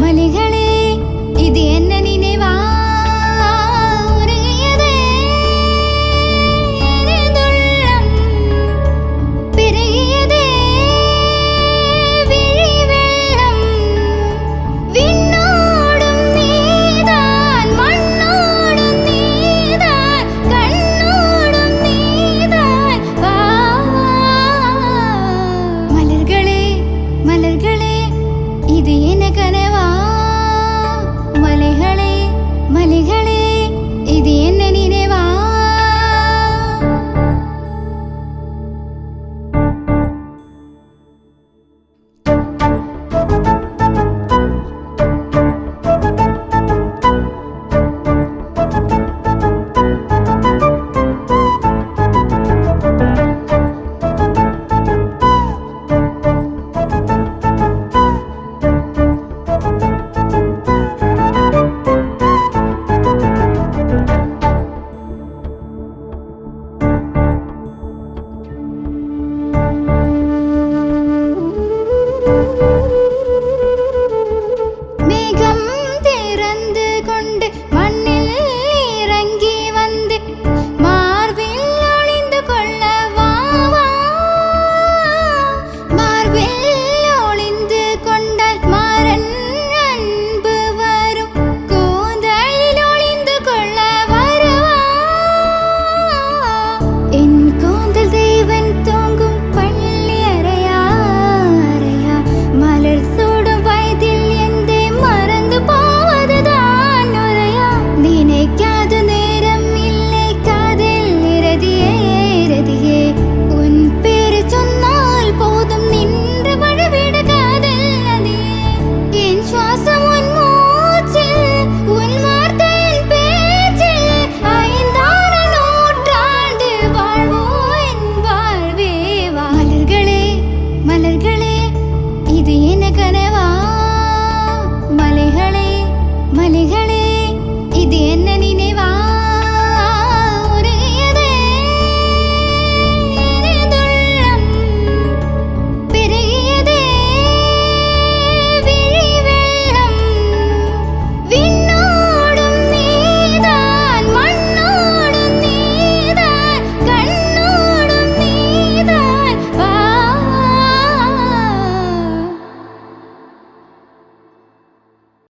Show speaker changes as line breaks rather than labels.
மலைகளே இது என்ன நினைவா உருகியதே எனதுள்ளம் பெருகியதே விழி வெள்ளம் விண்ணோடும் நீதான் மண்ணோடும் நீதான் கண்ணோடும் நீதான் வா மலர்களே மலர்களே இது என்ன கனவா மலைகளே மலைகளே இது என்ன நினைவா மேகம் திறந்து கொண்டு மண்ணில் இறங்கி வந்து மார்பில் ஒளிந்து கொள்ள வா வா மார்பில் ஒளிந்து கொண்டால் மாறன் அன்பு வரும் கூந்தலில் ஒளிந்து கொள்ள வருவா என் கூந்தல் தேவன் தூங்கும் பள்ளி அறையா அறையா மலர் சூடும் வயதில் எந்தே மறந்து போவதுதான் உரையா நினைக்காத நேரம் இல்லை காதில் இறுதியே இறுதியே உன் பேரு சொன்னால் போதும் நின்று வழிவிட காதல் நதியே என் சுவாசம் உன் மூச்சில் உன் வார்த்தையின் பேச்சில் ஐந்தான நூற்றாண்டு வாழ்வோ என் வாழ்வே வா மலர்களே மலர்களே இது என்ன கனவா மலைகளே மலைகளே